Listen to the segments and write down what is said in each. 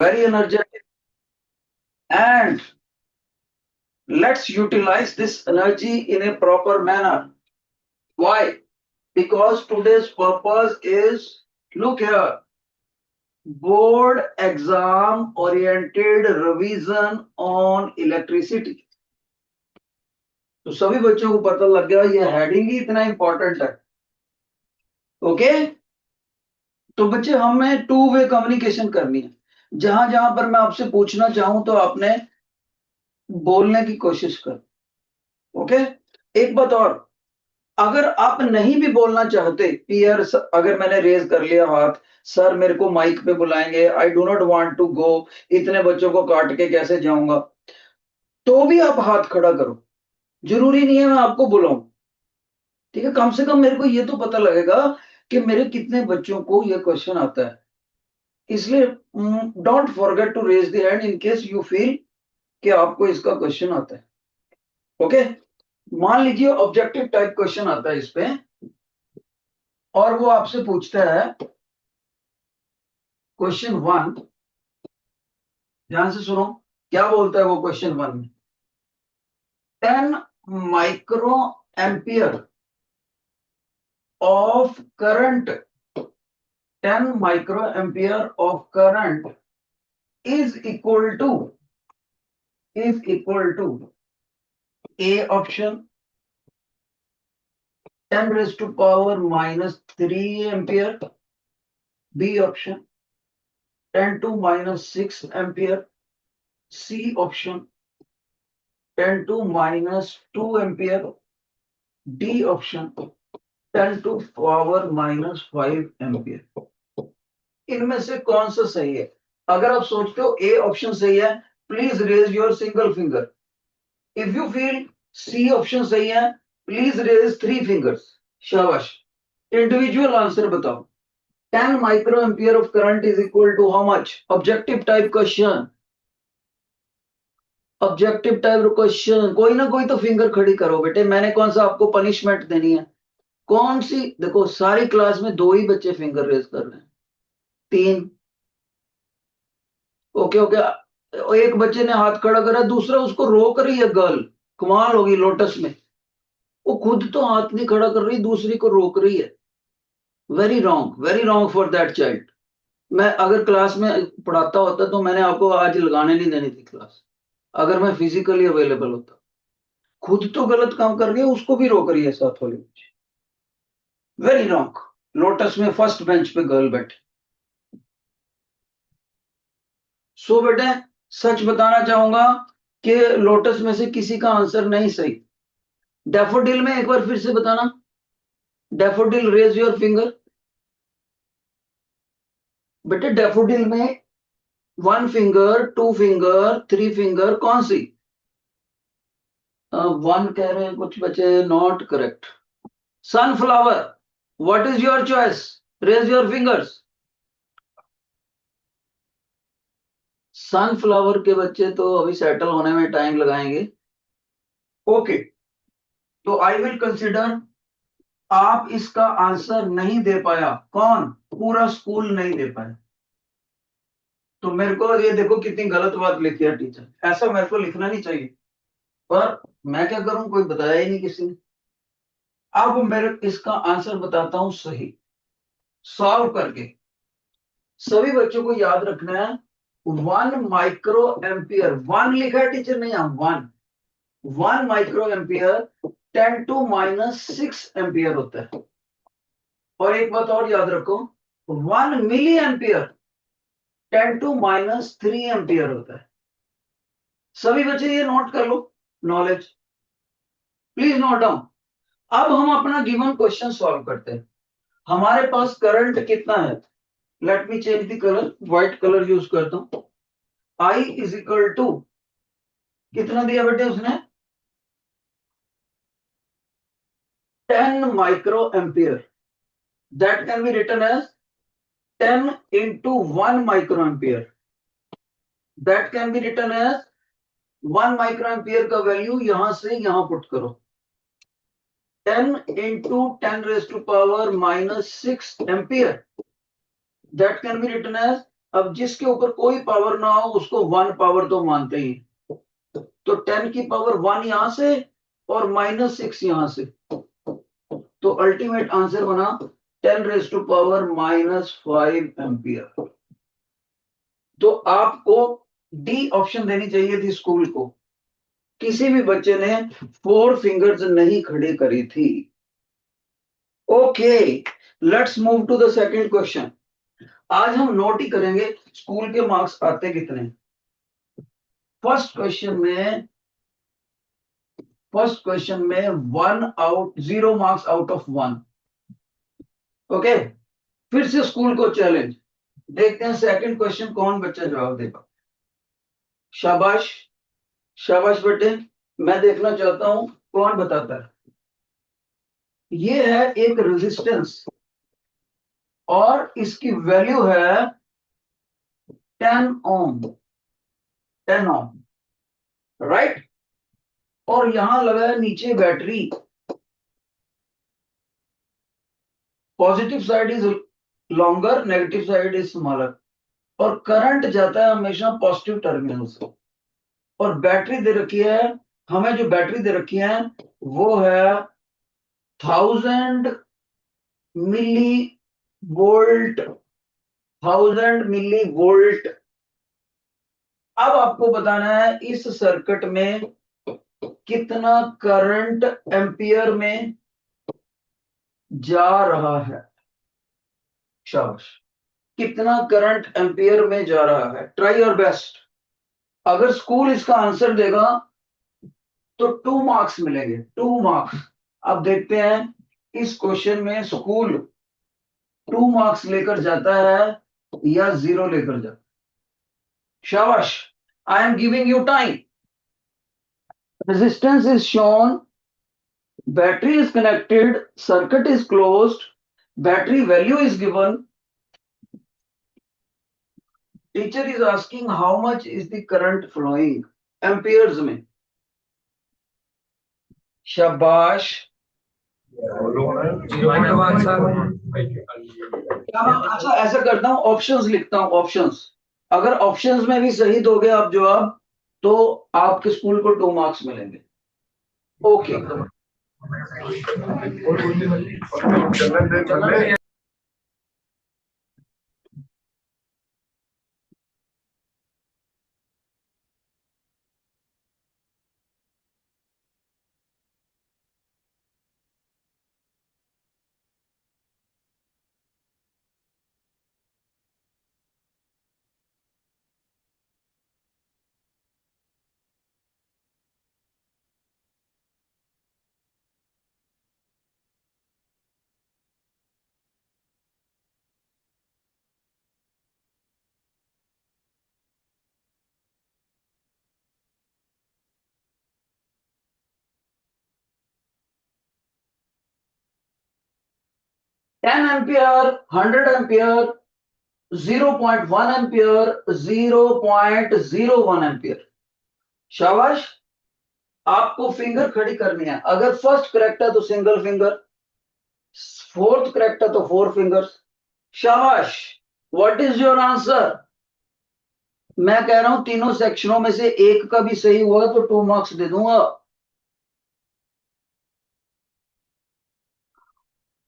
very energetic, and let's utilize this energy in a proper manner. Why? Because today's purpose is, look here, board exam oriented revision on electricity. तो सभी बच्चों को पता लग गया ये हेडिंग ही इतना इंपॉर्टेंट है। ओके, तो बच्चे हमें टू वे कम्युनिकेशन करनी है। जहां जहां पर मैं आपसे पूछना चाहूं तो आपने बोलने की कोशिश कर। ओके, एक बात और, अगर आप नहीं भी बोलना चाहते, पियर अगर मैंने रेज कर लिया हाथ, सर मेरे को माइक पे बुलाएंगे, I do not want to go, इतने बच्चों को काट के कैसे जाऊंगा, तो भी आप हाथ खड़ा करो। जरूरी नहीं है मैं आपको बुलाऊं, ठीक है, कम से कम मेरे को ये तो पता लगेगा कि मेरे कितने बच्चों को ये क्वेश्चन आता है। इसलिए don't forget to raise the hand in case you feel कि आपको इसका क्वेश्चन आता है। ओके, मान लीजिए ऑब्जेक्टिव टाइप क्वेश्चन आता है इस पे, और वो आपसे पूछता है क्वेश्चन 1, ध्यान से सुनो क्या बोलता है वो क्वेश्चन 1 में। 10 micro ampere of current, 10 micro ampere of current is equal to A option 10 raised to power minus 3 ampere, B option 10 to minus 6 ampere, C option 10 to minus 2 ampere, D option 10 to power minus 5 ampere। इनमें से कौन सा सही है? अगर आप सोचते हो ए ऑप्शन सही है, please raise your single finger. If you feel C option सही है, प्लीज रेज 3 फिंगर्स। शाबाश, इंडिविजुअल आंसर बताओ। 10 micro ampere of current is equal to how much? Objective type question, objective type question, कोई ना कोई तो फिंगर खड़ी करो बेटे। मैंने कौन सा आपको पनिशमेंट देनी है? कौन सी? देखो सारी क्लास में 2 ही बच्चे फिंगर रेज कर रहे हैं, 3। ओके ओके, एक बच्चे ने हाथ खड़ा करा, दूसरा उसको रोक रही है गर्ल। कमाल होगी लोटस में, वो खुद तो हाथ नहीं खड़ा कर रही, दूसरी को रोक रही है। Very wrong for that child. मैं अगर क्लास में पढ़ाता होता तो मैंने आपको आज लगाने नहीं देनी थी क्लास, अगर मैं फिजिकली अवेलेबल होता। खुद तो गलत काम कर रही है, उसको भी रोक रही है साथ वाली बच्ची। Very wrong. लोटस में फर्स्ट बेंच पे गर्ल बैठी। सो बेटे सच बताना चाहूंगा कि लोटस में से किसी का आंसर नहीं सही। डैफोडिल में एक बार फिर से बताना, डैफोडिल रेज योर फिंगर। बेटे डैफोडिल में 1 फिंगर, 2 फिंगर, 3 फिंगर, कौन सी? 1 कह रहे हैं कुछ बच्चे, not correct. Sunflower, what is your choice? Raise your fingers. Sunflower के बच्चे तो अभी सेटल होने में टाइम लगाएंगे। ओके, तो आई विल कंसिडर आप इसका आंसर नहीं दे पाया। कौन? पूरा स्कूल नहीं दे पाया। तो मेरे को ये देखो कितनी गलत बात लिखी है टीचर, ऐसा मेरे को लिखना नहीं चाहिए, पर मैं क्या करूं, कोई बताया ही नहीं किसी ने। अब मेरे इसका आंसर बताता हूं सही, सॉल्व करके। सभी बच्चों को याद रखना है 1 माइक्रो एम्पियर, 1 लिखा है टीचर ने यहां, 1 micro ampere 10 to minus 6 ampere होता है। और एक बात और याद रखो, 1 milli ampere 10 to minus 3 ampere होता है। सभी बच्चे ये नोट कर लो, नॉलेज प्लीज नोट डाउन। अब हम अपना गिवन क्वेश्चन सॉल्व करते हैं। हमारे पास करंट कितना है? Let me change the colour, white colour use करता हूं। I इज इक्वल टू, कितना दिया बेटे उसने? 10 micro ampere, that can be written as 10 into 1 micro ampere, that can be written as 1 micro ampere का वैल्यू यहां से यहां पुट करो, 10 into 10 raise to power minus 6 ampere, that can be written as अब जिसके ऊपर कोई पावर ना हो उसको 1 पावर तो मानते ही। तो 10 की पावर 1 यहां से और -6 यहां से, तो अल्टीमेट आंसर बना 10⁻⁻5 एम्पियर। तो आपको डी ऑप्शन देनी चाहिए थी स्कूल को। किसी भी बच्चे ने 4 फिंगर्स नहीं खड़ी करी थी। Okay, let's move to the second question. आज हम नोट ही करेंगे स्कूल के मार्क्स आते कितने। फर्स्ट क्वेश्चन में 0 मार्क्स आउट ऑफ 1। ओके, फिर से स्कूल को चैलेंज। देखते हैं सेकंड क्वेश्चन कौन बच्चा जवाब देगा। शाबाश, शाबाश बेटे, मैं देखना चाहता हूं कौन बताता है। ये है एक रेजिस्टेंस और इसकी वैल्यू है 10 ओम, 10 ओम, राइट। और यहां लगा है नीचे battery, positive side is longer, negative side is smaller, और करंट जाता है हमेशा पॉजिटिव टर्मिनल से। और बैटरी दे रखी है, हमें जो बैटरी दे रखी है वो है 1000 मिली वोल्ट, 1000 मिली वोल्ट। अब आपको बताना है इस सर्किट में कितना करंट एम्पियर में जा रहा है। शाबाश, कितना करंट एम्पियर में जा रहा है। Try your best. अगर स्कूल इसका आंसर देगा तो 2 मार्क्स मिलेंगे, 2 मार्क्स। अब देखते हैं इस क्वेश्चन में स्कूल 2 मार्क्स लेकर जाता है या 0 लेकर जाता है। शाबाश, I am giving you time. Resistance is shown, battery is connected, circuit is closed, battery value is given. Teacher is asking how much is the current flowing amperes में। शाबाश। अच्छा, ऐसा करता हूं ऑप्शंस लिखता हूं, ऑप्शंस। अगर ऑप्शंस में भी सही दोगे आप जवाब तो आपके स्कूल को 2 मार्क्स मिलेंगे। Okay, 10 ampere, 100 ampere, 0.1 ampere, 0.01 ampere. शाबाश, आपको फिंगर खड़ी करनी है। अगर फर्स्ट करेक्ट है तो सिंगल फिंगर, फोर्थ करेक्ट है तो 4 फिंगर्स। शाबाश, व्हाट इज योर आंसर। मैं कह रहा हूं तीनों सेक्शनों में से एक का भी सही हुआ तो 2 मार्क्स दे दूंगा।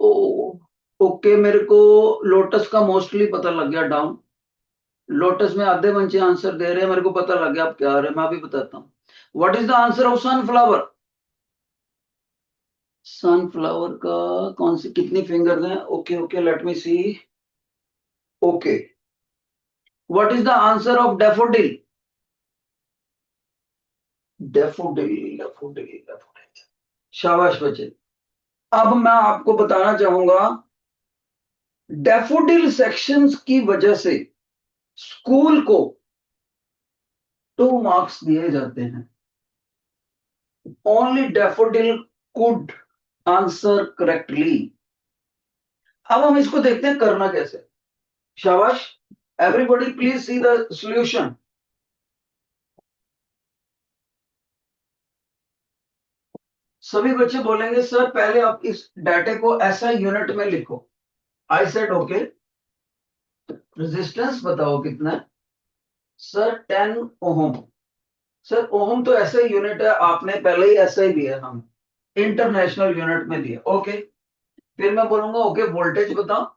ओ, ओके, मेरे को लोटस का मोस्टली पता लग गया डाउन। लोटस में आधे बच्चे आंसर दे रहे हैं, मेरे को पता लग गया आप क्या आ रहे हैं। मैं अभी बताता हूँ। What is the answer of sunflower. Sunflower का कौन सी कितनी फिंगर्स हैं। Okay okay, let me see. Okay, what is the answer of daffodil. Daffodil, daffodil, daffodil. शाबाश बच्चे। अब मैं आपको बताना चाहूंगा डेफोडिल सेक्शंस की वजह से स्कूल को 2 मार्क्स दिए जाते हैं। Only daffodil could answer correctly. अब हम इसको देखते हैं करना कैसे। शाबाश, everybody please see the solution. सभी बच्चे बोलेंगे सर पहले आप इस डाटे को ऐसा यूनिट में लिखो। I said okay. रेजिस्टेंस बताओ कितना है सर? 10 ओम। सर ओम तो ऐसा ही यूनिट है, आपने पहले ही ऐसा ही दिया, हम इंटरनेशनल यूनिट में दिया। ओके, फिर मैं बोलूंगा ओके वोल्टेज बताओ।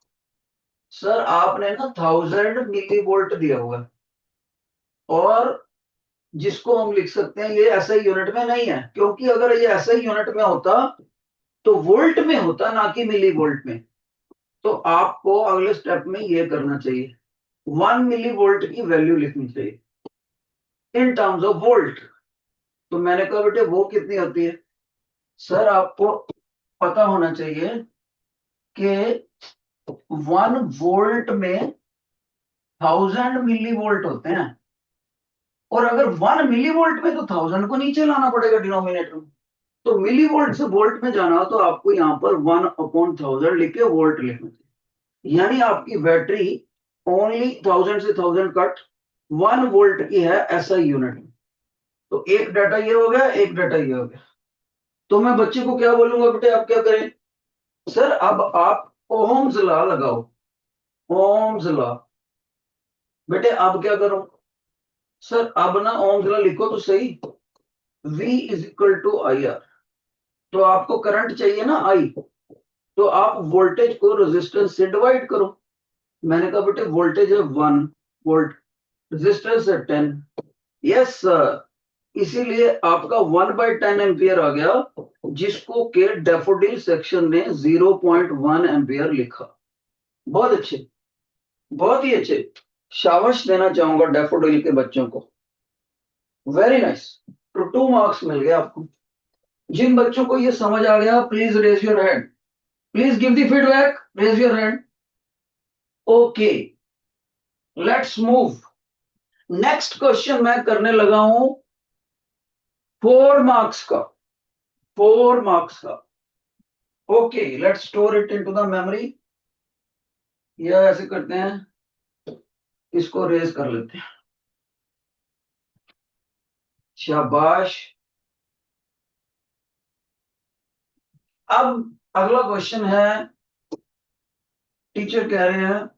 सर आपने ना 1000 मिली वोल्ट दिया हुआ है, और जिसको हम लिख सकते हैं ये ऐसा ही यूनिट में नहीं है, क्योंकि अगर ये ऐसा ही यूनिट में होता तो वोल्ट में होता, ना कि मिली वोल्ट में। तो आपको अगले स्टेप में ये करना चाहिए, 1 मिली वोल्ट की वैल्यू लिखनी चाहिए इन टर्म्स ऑफ वोल्ट। तो मैंने कहा बेटे वो कितनी होती है? सर आपको पता होना चाहिए कि 1 वोल्ट में 1000 मिली वोल्ट होते हैं, और अगर 1 मिली वोल्ट में तो 1000 को नीचे लाना पड़ेगा डिनोमिनेटर में। तो मिली वोल्ट से वोल्ट में जाना हो तो आपको यहाँ पर 1/1000 लिख के वोल्ट लिखना चाहिए। यानी आपकी बैटरी ओनली 1000 से 1000 कट 1 वोल्ट की है ऐसा यूनिट में। तो एक डाटा ये हो गया, एक डाटा ये हो गया। तो मैं बच्चे को क्या बोलूंगा, बेटे आप क्या करें? सर अब आप ओम्स लॉ लगाओ, ओम्स लॉ। बेटे अब क्या करूं? सर अब ना ओम्स लॉ लिखो तो सही, V is equal to I R. तो आपको करंट चाहिए ना I, तो आप वोल्टेज को रेजिस्टेंस से डिवाइड करो। मैंने कहा बेटे वोल्टेज है 1 वोल्ट, रेजिस्टेंस है 10। यस सर, इसीलिए आपका 1/10 एम्पियर आ गया, जिसको के डेफोडिल सेक्शन ने 0.1 एम्पियर लिखा। बहुत अच्छे, बहुत ही अच्छे, शाबाश देना चाहूंगा डेफोडिल के बच्चों को। वेरी नाइस, तो 2 मार्क्स मिल गए आपको। जिन बच्चों को ये समझ आ गया please raise your hand, please give the feedback, raise your hand. Okay, let's move. Next question मैं करने लगा हूं 4 मार्क्स का, 4 मार्क्स का। Okay, let's store it into the memory, या ऐसे करते हैं, इसको रेज कर लेते हैं। शाबाश। अब अगला क्वेश्चन है, टीचर कह रहे हैं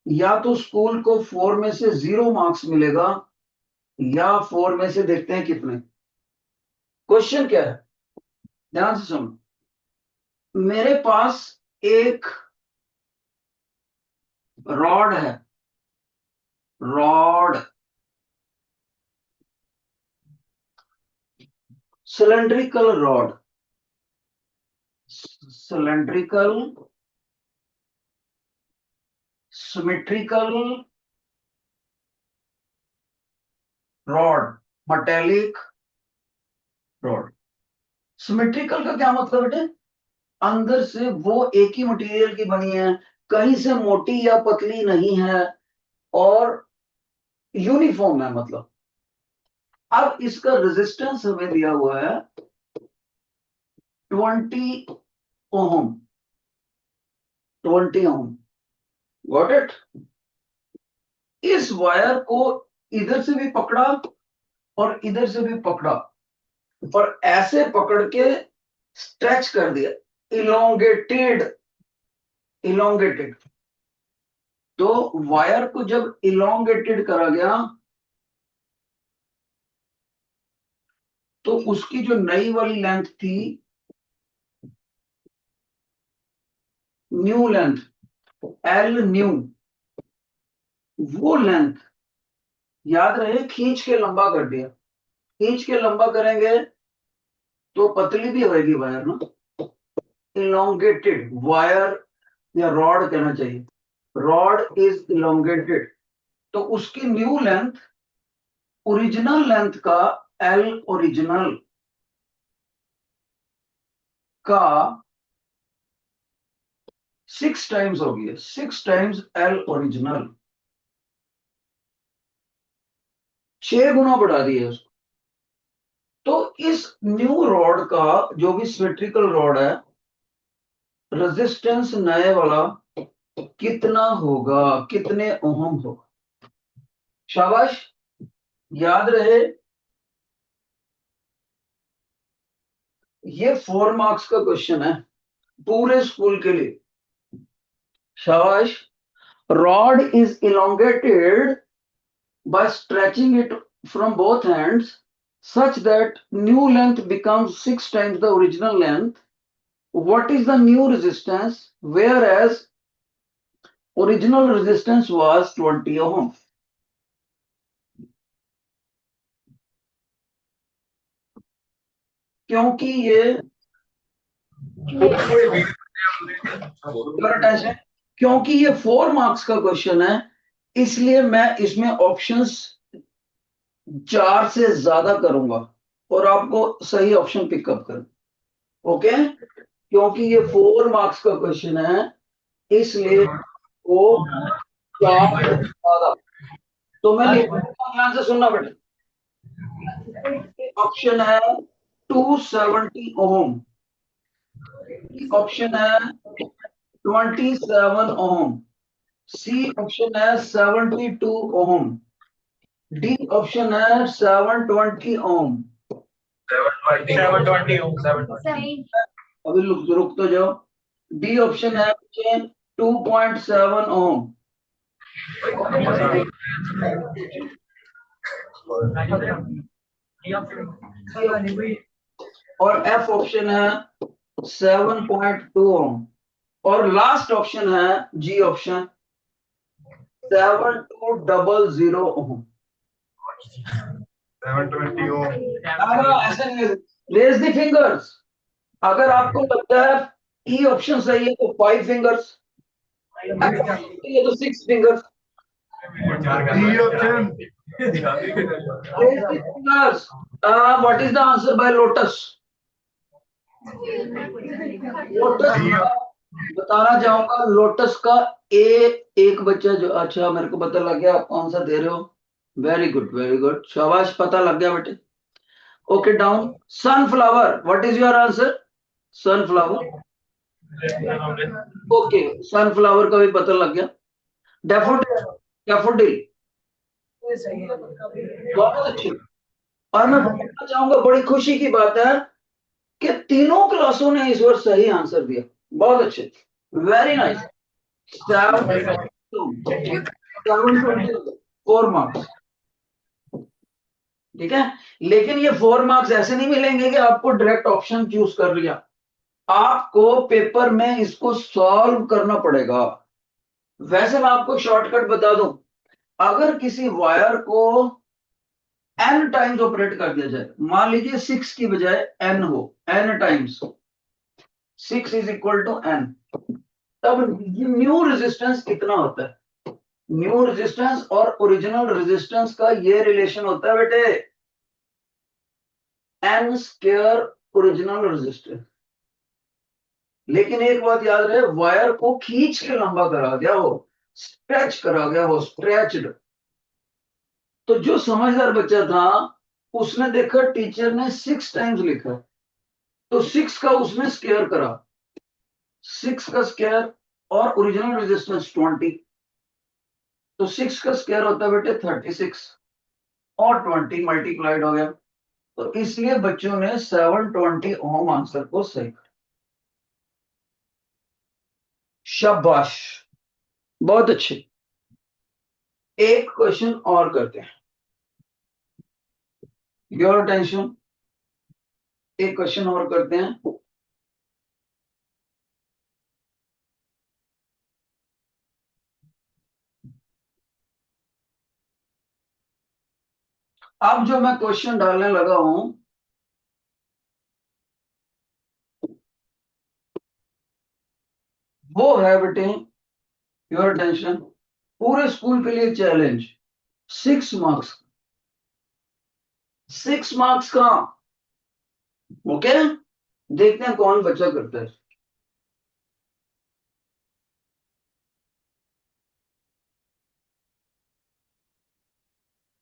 या तो स्कूल को 4 में से 0 मार्क्स मिलेगा, या 4 में से देखते हैं कितने। क्वेश्चन क्या है, ध्यान से सुनो। मेरे पास एक रॉड है, rod, cylindrical rod, cylindrical, symmetrical rod, metallic rod. Symmetrical का क्या मतलब बेटे? अंदर से वो एक ही मटेरियल की बनी है, कहीं से मोटी या पतली नहीं है, और यूनिफॉर्म है मतलब। अब इसका रेजिस्टेंस हमें दिया हुआ है 20 ओम, 20 ओम। Got it? इस वायर को इधर से भी पकड़ा और इधर से भी पकड़ा, और ऐसे पकड़ के स्ट्रेच कर दिया, इलोंगेटेड, इलोंगेटेड। तो वायर को जब इलोंगेटेड करा गया तो उसकी जो नई वाली लेंथ थी, न्यू लेंथ, एल न्यू, वो लेंथ याद रहे खींच के लंबा कर दिया। खींच के लंबा करेंगे तो पतली भी होगी वायर ना, इलोंगेटेड वायर, या रॉड कहना चाहिए, रॉड इज इलोंगेटेड। तो उसकी न्यू लेंथ ओरिजिनल लेंथ का एल ओरिजिनल का 6 टाइम्स होगी, 6 टाइम्स एल ओरिजिनल, 6 गुना बढ़ा दिया उसको। तो इस न्यू रॉड का, जो भी सिमेट्रिकल रॉड है, रेजिस्टेंस नए वाला कितना होगा, कितने ओहम होगा? शाबाश, याद रहे ये 4 मार्क्स का क्वेश्चन है पूरे स्कूल के लिए। शाबाश। rod is elongated by stretching it from both ends such that new length becomes 6 times the original length. What is the new resistance? Whereas original resistance was 20 ohm. क्योंकि ये क्योंकि ये 4 मार्क्स का क्वेश्चन है, इसलिए मैं इसमें ऑप्शंस 4 से ज्यादा करूंगा और आपको सही ऑप्शन पिकअप कर। ओके, क्योंकि ये 4 मार्क्स का क्वेश्चन है, इसलिए वो 4 से ज्यादा। तो मैं लिखूंगा, ध्यान से सुनना बेटा। ऑप्शन है 270 ओम, ऑप्शन है 27 ओम, सी ऑप्शन है 72 ओम, डी ऑप्शन है 720 ओम। 720 ओम। अभी रुक तो जाओ। डी ऑप्शन है 2.7 ओम। और एफ ऑप्शन है 7.2 ओम। और लास्ट ऑप्शन है जी ऑप्शन 7200 ओम। 720 ओम। ऐसे रेज द फिंगर्स। अगर आपको लगता है ई ऑप्शन सही है तो 5 फिंगर्स, ये तो 6 fingers. D option. Raise the fingers. What is the answer by lotus? Lotus बताना चाहूंगा, लोटस का एक बच्चा जो, अच्छा मेरे को पता लग गया आप कौन सा दे रहे हो। वेरी गुड, वेरी गुड, शाबाश, पता लग गया बेटे। Okay, down. Sunflower, what is your answer? Sunflower. Okay, sunflower का भी पता लग गया। डैफोडिल, डैफोडिल, बहुत अच्छी। और मैं बताना चाहूंगा, बड़ी खुशी की बात है कि तीनों क्लासों ने इस बार सही आंसर दिया। बहुत अच्छे, वेरी नाइस। 4 मार्क्स, ठीक है। लेकिन ये 4 मार्क्स ऐसे नहीं मिलेंगे कि आपको डायरेक्ट ऑप्शन चूज कर लिया, आपको पेपर में इसको सॉल्व करना पड़ेगा। वैसे मैं आपको शॉर्टकट बता दूं, अगर किसी वायर को n टाइम्स ऑपरेट कर दिया जाए, मान लीजिए 6 की बजाय n हो, n times 6 is equal to n, तब न्यू रेजिस्टेंस कितना होता है? न्यू रेजिस्टेंस और ओरिजिनल रेजिस्टेंस का ये रिलेशन होता है बेटे, n स्क्वायर ओरिजिनल रेजिस्टेंस। लेकिन एक बात याद रहे, वायर को खींच के लंबा करा गया हो, स्ट्रेच करा गया हो, स्ट्रेच्ड। तो जो समझदार बच्चा था उसने देखा टीचर ने 6 टाइम्स लिखा, तो 6 का उसने स्क्वायर करा, 6 का स्क्वायर और ओरिजिनल रेजिस्टेंस 20, तो 6 का स्क्वायर होता है बेटे 36 और 20 मल्टीप्लाइड हो गया। तो इसलिए बच्चों ने 720 ओम आंसर को सही कर। शाबाश, बहुत अच्छे। एक क्वेश्चन और करते हैं, योर अटेंशन। एक क्वेश्चन और करते हैं। अब जो मैं क्वेश्चन डालने लगा हूं, वो है बेटे, योर अटेंशन, पूरे स्कूल के लिए चैलेंज, 6 मार्क्स, 6 मार्क्स का। ओके, देखते हैं कौन बच्चा करता है।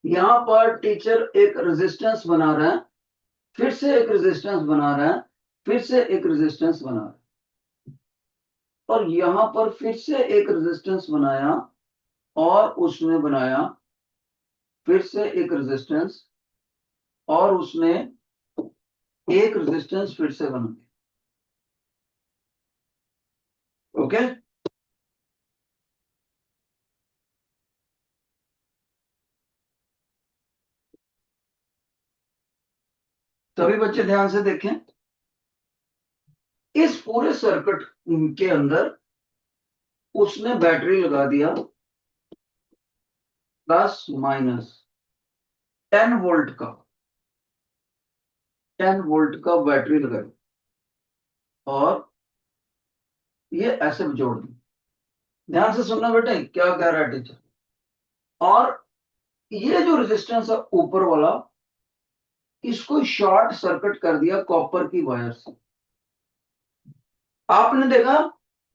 यहां पर टीचर एक रेजिस्टेंस बना रहा है, फिर से एक रेजिस्टेंस बना रहा है, फिर से एक रेजिस्टेंस बना रहा है, और यहां पर फिर से एक रेजिस्टेंस बनाया और उसने बनाया फिर से एक रेजिस्टेंस, और उसने एक रेजिस्टेंस फिर से बना दिया। ओके, सभी बच्चे ध्यान से देखें, इस पूरे सर्किट के अंदर उसने बैटरी लगा दिया प्लस माइनस 10 वोल्ट का, 10 वोल्ट का बैटरी लगाई और ये ऐसे जोड़ दी। ध्यान से सुनना बेटे क्या कह रहा है टीचर। और ये जो रेजिस्टेंस है ऊपर वाला, इसको शॉर्ट सर्किट कर दिया कॉपर की वायर से। आपने देखा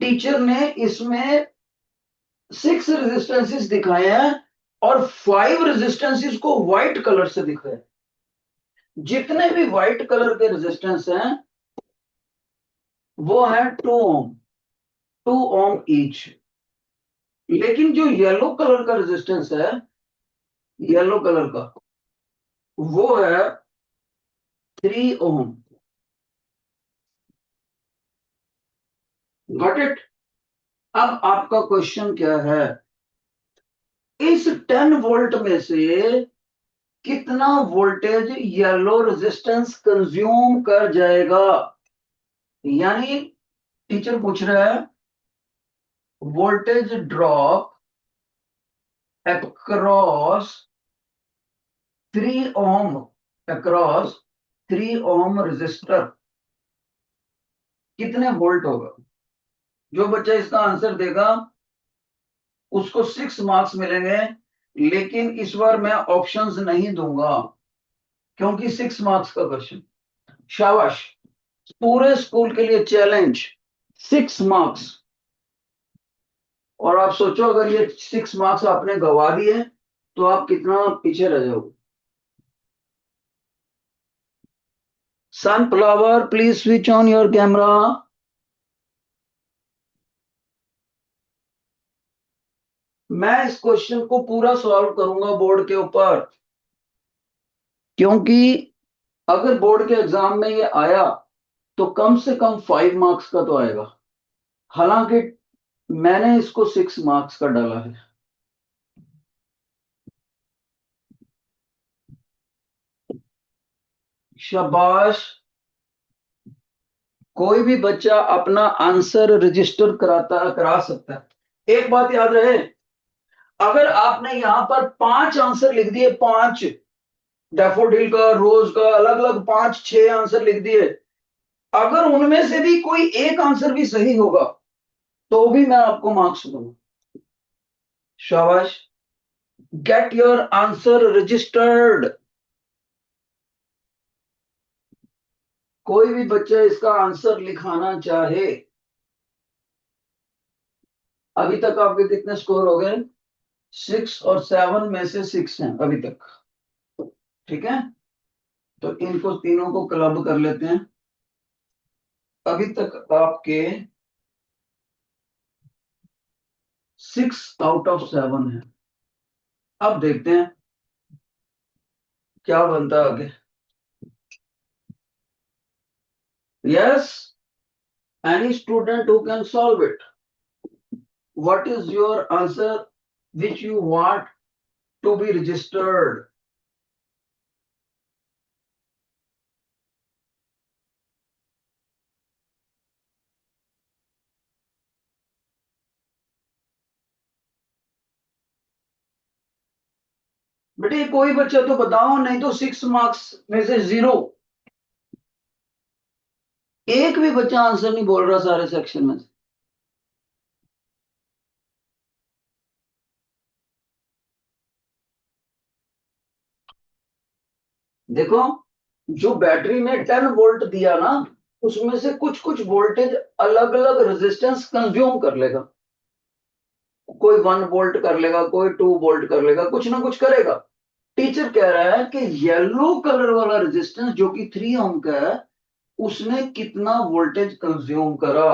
टीचर ने इसमें 6 रेजिस्टेंसेस दिखाए हैं और 5 रेजिस्टेंसेस को व्हाइट कलर से दिखाया। जितने भी व्हाइट कलर के रेजिस्टेंस हैं वो है 2 ओम, 2 ओम ईच। लेकिन जो येलो कलर का रेजिस्टेंस है, येलो कलर का, वो है 3 ओम। Got it. अब आपका क्वेश्चन क्या है, इस 10 वोल्ट में से कितना वोल्टेज येलो रेजिस्टेंस कंज्यूम कर जाएगा। यानी टीचर पूछ रहा है वोल्टेज ड्रॉप अक्रॉस 3 ओम, अक्रॉस 3 ओम रेजिस्टर कितने वोल्ट होगा। जो बच्चा इसका आंसर देगा उसको 6 मार्क्स मिलेंगे। लेकिन इस बार मैं ऑप्शंस नहीं दूंगा क्योंकि 6 मार्क्स का क्वेश्चन। शाबाश, पूरे स्कूल के लिए चैलेंज, 6 मार्क्स। और आप सोचो अगर ये 6 मार्क्स आपने गवा दिए तो आप कितना पीछे रह जाओगे। Sunflower please switch on your camera. मैं इस क्वेश्चन को पूरा सॉल्व करूंगा बोर्ड के ऊपर, क्योंकि अगर बोर्ड के एग्जाम में ये आया तो कम से कम 5 मार्क्स का तो आएगा। हालांकि मैंने इसको 6 मार्क्स का डाला है। शाबाश, कोई भी बच्चा अपना आंसर रजिस्टर करा सकता है। एक बात याद रहे, अगर आपने यहां पर 5 आंसर लिख दिए, 5 डैफोडिल का, रोज का, अलग अलग 5-6 आंसर लिख दिए, अगर उनमें से भी कोई एक आंसर भी सही होगा तो भी मैं आपको मार्क्स दूंगा। शाबाश, गेट योर आंसर रजिस्टर्ड। कोई भी बच्चा इसका आंसर लिखाना चाहे। अभी तक आपके कितने स्कोर हो गए, 6 और 7 में से 6 हैं अभी तक। ठीक है, तो इनको तीनों को क्लब कर लेते हैं। अभी तक आपके 6 आउट ऑफ 7 है। अब देखते हैं क्या बनता है आगे। Yes, any student who can solve it, what is your answer which you want to be registered. बेटे कोई बच्चा तो बताओ, नहीं तो 6 मार्क्स में से 0। एक भी बच्चा आंसर नहीं बोल रहा सारे सेक्शन में से। देखो, जो बैटरी ने 10 वोल्ट दिया ना, उसमें से कुछ कुछ वोल्टेज अलग अलग रेजिस्टेंस कंज्यूम कर लेगा। कोई 1 वोल्ट कर लेगा, कोई 2 वोल्ट कर लेगा, कुछ ना कुछ करेगा। टीचर कह रहा है कि येलो कलर वाला रेजिस्टेंस जो कि 3 ओम का है, उसने कितना वोल्टेज कंज्यूम करा।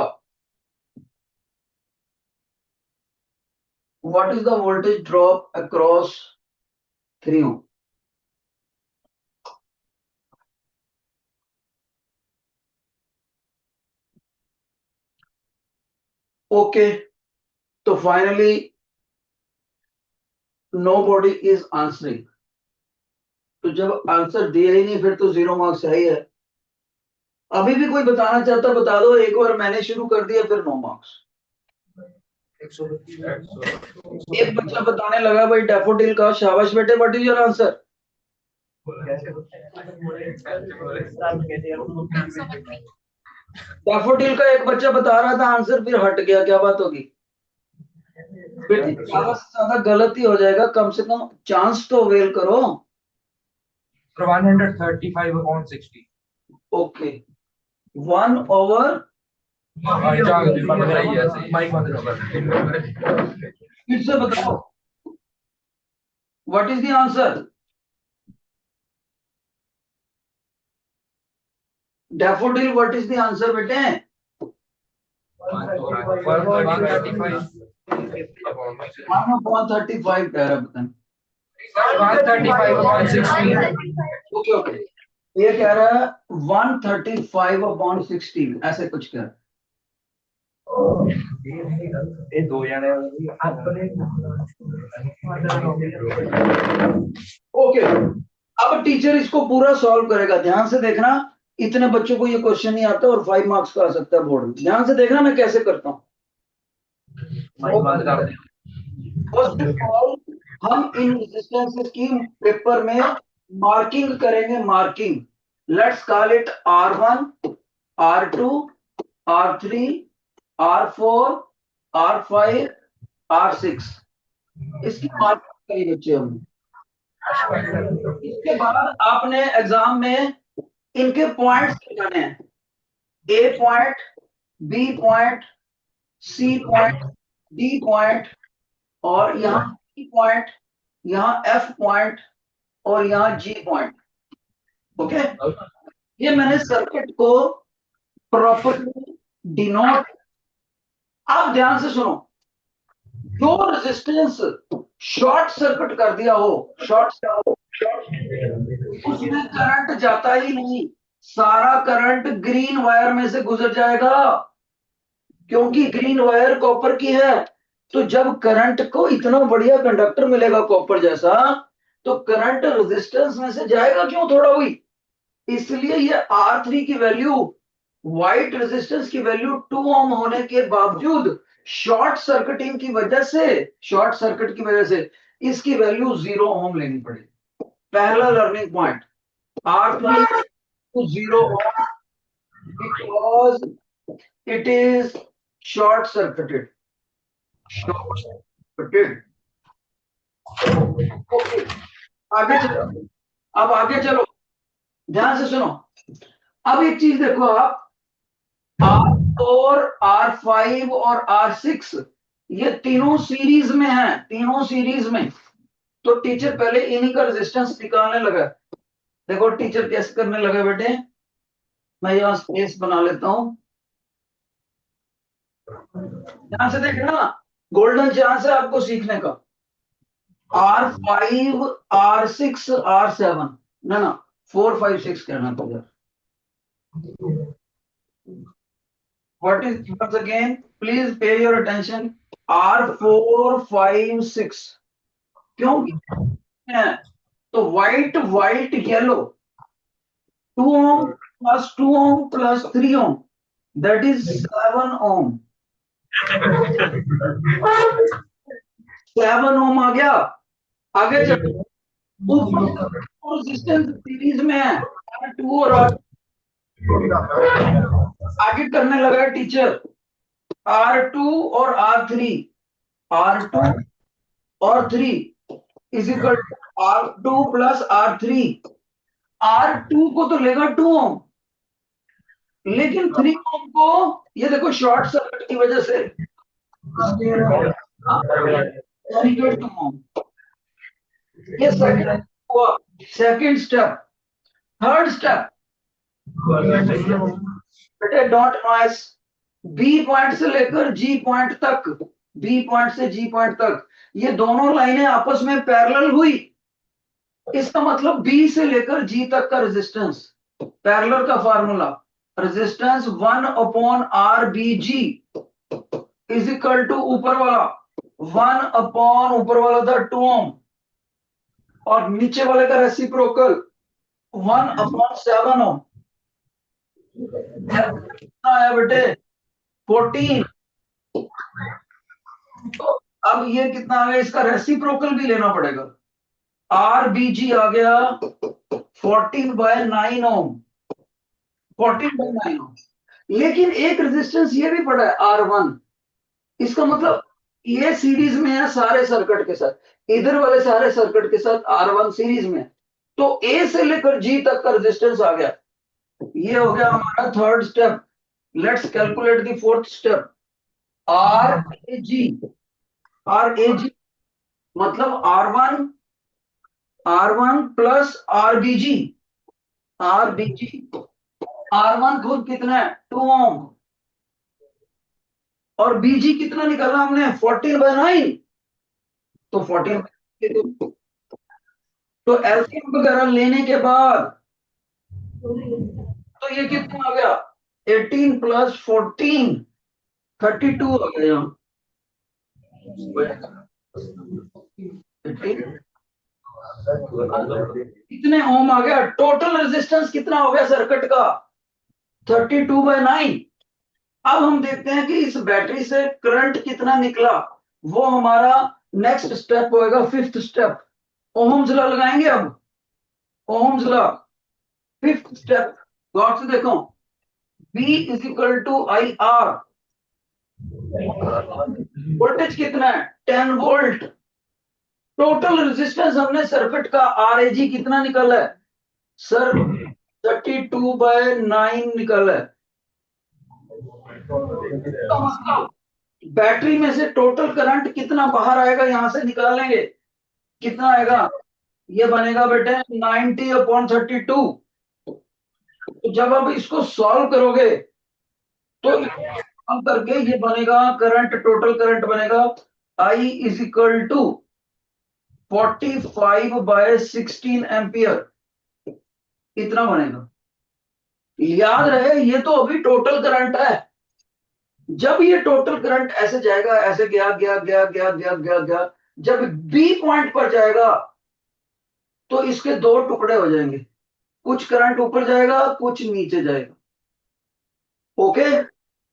What is the voltage drop across 3 ohm. Okay, तो फाइनली nobody is answering. तो जब आंसर दिया ही नहीं फिर तो 0 मार्क्स है ही है। अभी भी कोई बताना चाहता बता दो, एक बार मैंने शुरू कर दिया फिर 9 मार्क्स। एक बच्चा बताने लगा भाई डैफोडिल का, शाबाश बेटे, what is your answer? Daffodil का एक बच्चा बता रहा था आंसर, फिर हट गया, क्या बात होगी? बेटे ज्यादा से ज्यादा गलत ही हो जाएगा, कम से कम चांस तो अवेल करो। 135/60। ओके, 1/, फिर से बताओ what is the answer? Daffodil what is the answer बेटे? 1/35 कह रहा पता नहीं। 135/16। ओके ओके, ये कह रहा है 135/16, ऐसे कुछ कह रहा है। ये दो जने ओके, अब टीचर इसको पूरा सॉल्व करेगा, ध्यान से देखना। इतने बच्चों को ये क्वेश्चन नहीं आता और 5 मार्क्स का आ सकता है बोर्ड में। ध्यान से देखना मैं कैसे करता हूँ। फर्स्ट ऑफ ऑल हम इन रेजिस्टेंसेस की पेपर में मार्किंग करेंगे, marking. Let's call it R1, R2, R3, R4, R5, R6, इसकी मार्किंग करी बच्चे हमने। इसके बाद आपने एग्जाम में इनके पॉइंट्स लगाने हैं, A point, B point, C point, D point, और यहाँ E पॉइंट, यहाँ F पॉइंट और यहाँ G पॉइंट। ओके, ये मैंने सर्किट को प्रॉपरली डिनोट। आप ध्यान से सुनो, जो रेजिस्टेंस शॉर्ट सर्किट कर दिया हो, उसमें करंट जाता ही नहीं, सारा करंट ग्रीन वायर में से गुजर जाएगा, क्योंकि ग्रीन वायर कॉपर की है। तो जब करंट को इतना बढ़िया कंडक्टर मिलेगा कॉपर जैसा, तो करंट रेजिस्टेंस में से जाएगा क्यों, थोड़ा हुई। इसलिए ये R3 की वैल्यू, व्हाइट रेजिस्टेंस की वैल्यू 2 ओम होने के बावजूद शॉर्ट सर्किटिंग की वजह से, शॉर्ट सर्किट की वजह से इसकी वैल्यू 0 ओम लेनी पड़ेगी। पहला learning point, R3 to 0 ohm because it is short circuited. Okay. आगे चलो, अब आगे चलो, ध्यान से सुनो। अब एक चीज देखो आप, R4, R5 और R6 ये तीनों सीरीज में हैं, तीनों सीरीज में। तो टीचर पहले इन्हीं का रेजिस्टेंस निकालने लगा। देखो टीचर कैसे करने लगा बेटे, मैं यहां स्पेस बना लेता हूं, ध्यान से देखना, गोल्डन चांस है आपको सीखने का। R5, R6, R7, ना 4, 5, 6 कहना पड़ेगा। What is once again? Please pay your attention. R4, 5, 6 क्यों है? तो white white yellow, 2 ohm plus 2 ohm plus 3 ohm, that is 7 ohm। 7 ohm आ गया। आगे चलो, ऊपर रेजिस्टेंस सीरीज में है, R2 और आगे करने लगा टीचर, R2 और R3, R2 और 3 is equal to R2 plus R3। R2 को तो लेगा 2 ओम, लेकिन 3 ओम को ये देखो शॉर्ट सर्किट की वजह से 2 ओम। ये सेकंड हुआ, सेकंड स्टेप। थर्ड स्टेप बेटे डॉट नॉइस, बी पॉइंट से लेकर जी पॉइंट तक, बी पॉइंट से जी पॉइंट तक ये दोनों लाइनें आपस में पैरेलल हुई। इसका मतलब बी से लेकर जी तक का रेजिस्टेंस, पैरेलल का formula, resistance 1/RBG is equal to ऊपर वाला 1/ऊपर वाला था 2 ओम, और नीचे वाले का रेसिप्रोकल 1/7 ओम। कितना आया बेटे? 14। तो अब ये कितना आ गया? इसका रेसिप्रोकल भी लेना पड़ेगा। RBG आ गया 14/9 ओम। 14/9 ओम। लेकिन एक रेजिस्टेंस ये भी पड़ा है R1। इसका मतलब ये सीरीज में है सारे सर्किट के साथ, इधर वाले सारे सर्किट के साथ R1 सीरीज में। तो A से लेकर G तक का रेजिस्टेंस आ गया। ये हो गया हमारा third step. Let's calculate the fourth step. RAG मतलब R1 प्लस RBG। R1 खुद कितना है? 2 ओम। और BG कितना निकालना हमने? 14/9। तो 14, तो एलसीएम वगैरह लेने के बाद तो ये कितना आ गया? 18 प्लस 14 32 आ गया। 18 कितने ओम आ गया? टोटल रेजिस्टेंस कितना हो गया सर्किट का? 32/9। अब हम देखते हैं कि इस बैटरी से करंट कितना निकला। वो हमारा नेक्स्ट स्टेप होएगा, फिफ्थ स्टेप। ओहम्स लॉ लगाएंगे अब। ओहम्स लॉ फिफ्थ स्टेप, गौर से देखो। V is equal to IR। Voltage कितना है? 10 वोल्ट। टोटल रेजिस्टेंस हमने सर्किट का RAG कितना निकाला है सर? 32/9 निकाला है। तो मतलब बैटरी में से टोटल करंट कितना बाहर आएगा यहां से निकाल लेंगे। कितना आएगा? ये बनेगा बेटे 90/32। तो जब आप इसको सॉल्व करोगे तो हम करके ये बनेगा करंट, टोटल करंट बनेगा I is equal to 45/16 ampere. इतना बनेगा। याद रहे ये तो अभी टोटल करंट है। जब ये टोटल करंट ऐसे जाएगा, ऐसे गया गया गया गया गया गया गया, जब B पॉइंट पर जाएगा तो इसके दो टुकड़े हो जाएंगे। कुछ करंट ऊपर जाएगा, कुछ नीचे जाएगा। ओके,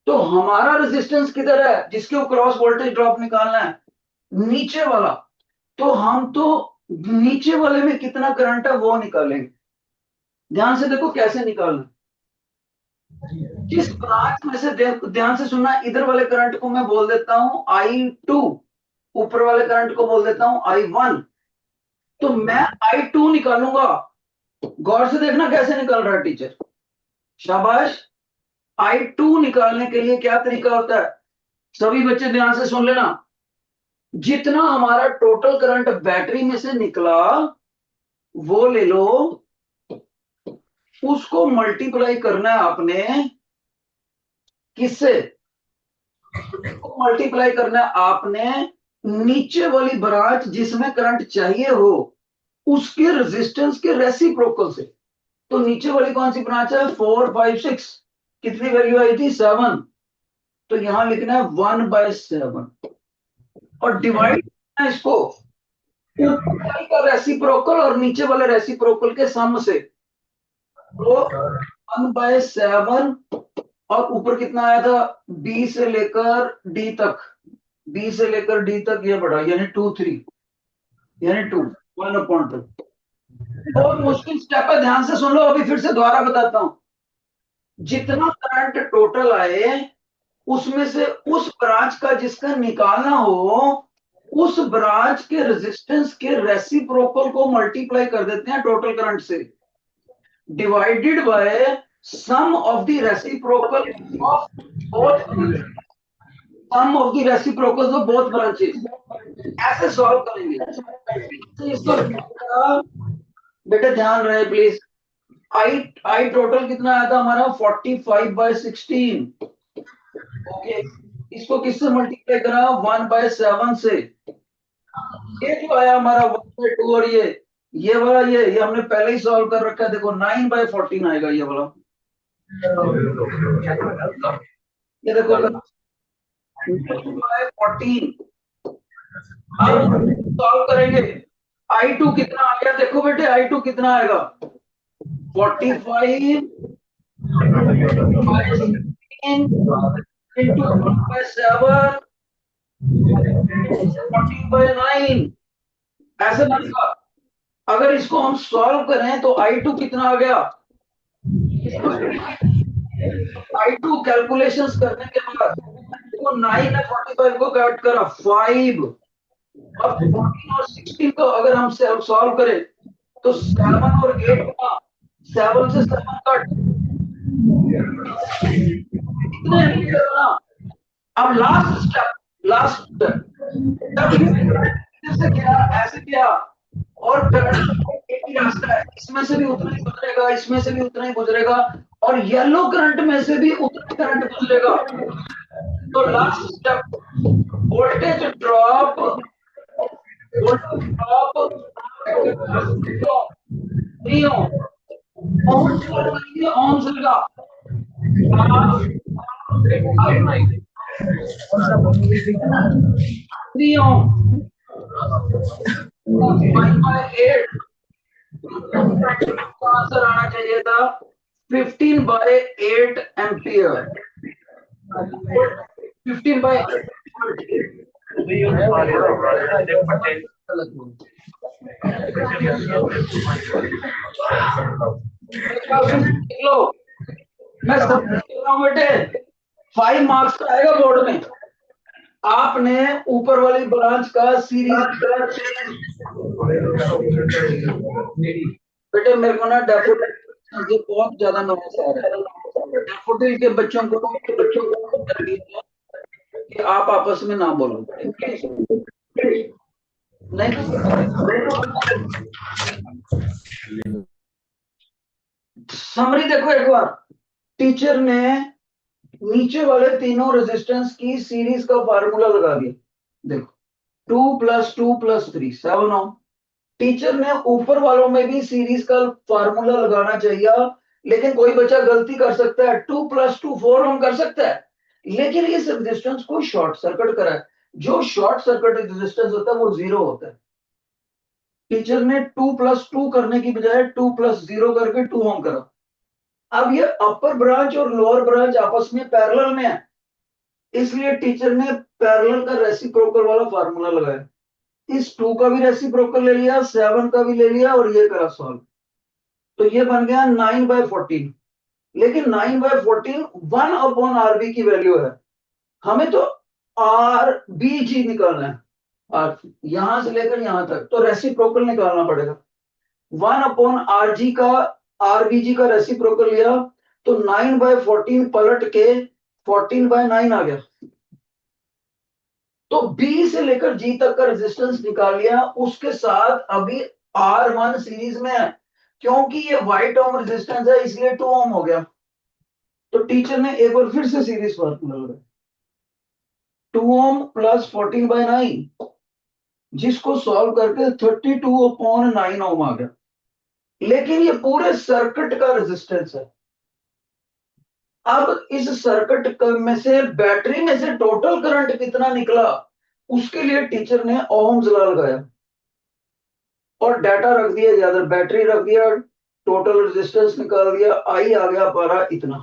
तो हमारा रेजिस्टेंस किधर है जिसके क्रॉस वोल्टेज ड्रॉप निकालना है? नीचे वाला। तो हम तो नीचे वाले में कितना करंट है वो निकालेंगे। ध्यान से देखो कैसे निकालना। जिस ब्रांच में से ध्यान से सुनना, इधर वाले करंट को मैं बोल देता हूं I2, ऊपर वाले करंट को बोल देता हूं I1। तो मैं I2 निकालूंगा। गौर से देखना कैसे निकाल रहा है टीचर। शाबाश। I2 निकालने के लिए क्या तरीका होता है? सभी बच्चे ध्यान से सुन लेना। जितना हमारा टोटल करंट बैटरी में से निकला वो ले लो, उसको मल्टीप्लाई करना है आपने किससे? मल्टीप्लाई करना है आपने नीचे वाली ब्रांच जिसमें करंट चाहिए हो उसके रेजिस्टेंस के रेसिप्रोकल से। तो नीचे वाली कौन सी ब्रांच है? 4 5 6। कितनी वैल्यू आई थी? 7। तो यहां लिखना है 1/7 और डिवाइड करना है इसको ऊपर वाले का रेसिप्रोकल और नीचे वाले रेसिप्रोकल के सम से। तो 1/7 और ऊपर कितना आया था? B से लेकर D तक। B से लेकर D तक ये बढ़ा, यानी 2 3, यानी 2 1/2। बहुत मुश्किल स्टेप है, ध्यान से सुन लो। अभी फिर से दोबारा बताता हूं। जितना करंट टोटल आए उसमें से उस ब्रांच का जिसका निकालना हो उस ब्रांच के रेजिस्टेंस के रेसिप्रोकल को मल्टीप्लाई कर देते हैं टोटल करंट से, divided by sum of the reciprocal of both, sum of the reciprocals of both branches. ऐसे सॉल्व करेंगे। तो इसको बेटे ध्यान रहे प्लीज। आई टोटल कितना आया था हमारा? 45/16। ओके, इसको किससे मल्टीप्लाई करा? 1/7 से। ये जो आया हमारा 1/2 और ये वाला ये हमने पहले ही सॉल्व कर रखा है। देखो 9/14 आएगा ये वाला। ये देखो 9/14। अब सॉल्व करेंगे। I2 कितना आ गया देखो बेटे, I2 कितना आएगा 45 by 16 into 1 by 7 14 by 9 ऐसे बनेगा। अगर इसको हम सॉल्व करें तो I2 कितना आ गया, I2 कैलकुलेशंस करने के बाद देखो 9 ने 45 को कट करा 5, अब 14 और 16 को अगर हम सॉल्व करें तो 7 और 8 का 7 से 7 कट कितने एम्पियर बना। अब लास्ट स्टेप से किया, ऐसे किया और करंट एक ही रास्ता है, इसमें से भी उतना ही गुजरेगा, इसमें से भी उतना ही गुजरेगा और येलो करंट में से भी उतना करंट गुजरेगा। तो last step voltage drop ohms लगा 3 ohm 5/8 आंसर आना चाहिए था 15/8 एम्पियर 15/8 लो मैं सब बेटे 5 मार्क्स का आएगा बोर्ड में। आपने ऊपर वाली ब्रांच का सीरीज बेटे मेरे को ना डैफोडिल ये बहुत ज्यादा नॉलेज आ रहा है। डैफोडिल के बच्चों को कि आप आपस में ना बोलो नहीं। समरी देखो एक बार, टीचर ने नीचे वाले तीनों रेजिस्टेंस की सीरीज का फार्मूला लगा दिया। देखो 2 + 2 + 3 7 ओम। टीचर ने ऊपर वालों में भी सीरीज का फार्मूला लगाना चाहिए, लेकिन कोई बच्चा गलती कर सकता है 2 + 2 4 ओम कर सकता है, लेकिन इस रेजिस्टेंस को शॉर्ट सर्किट करा है। जो शॉर्ट सर्किट रेजिस्टेंस होता है वो 0 होता है। टीचर ने 2 + 2 करने की बजाय 2 + 0 करके 2 ओम करा। अब ये अपर ब्रांच और लोअर ब्रांच आपस में पैरेलल में है, इसलिए टीचर ने पैरेलल का रेसिप्रोकल वाला फार्मूला लगाया। इस 2 का भी रेसिप्रोकल ले लिया, 7 का भी ले लिया और ये करा सॉल्व। तो ये बन गया 9/14। लेकिन 9/14 1/RB की वैल्यू है, हमें तो RBG निकालना है, और यहां से लेकर यहां तक तो रेसिप्रोकल निकालना पड़ेगा। 1/RG का RBG का रेसिप्रोकल लिया तो 9/14 पलट के 14/9 आ गया। तो B से लेकर G तक का रेजिस्टेंस निकाल लिया, उसके साथ अभी R1 सीरीज में है, क्योंकि ये वाइट ओम रेजिस्टेंस है इसलिए 2 ओम हो गया। तो टीचर ने एक बार फिर से सीरीज फार्मूला लगाया 2 ओम + 14/9, जिसको सॉल्व करके 32/9 ओम आ गया। लेकिन ये पूरे सर्किट का रेजिस्टेंस है। अब इस सर्किट में से बैटरी में से टोटल करंट कितना निकला, उसके लिए टीचर ने ओम्स लॉ लगाया और डाटा रख दिया, ज्यादा बैटरी रख दिया, टोटल रेजिस्टेंस निकाल दिया, आई आ गया पारा इतना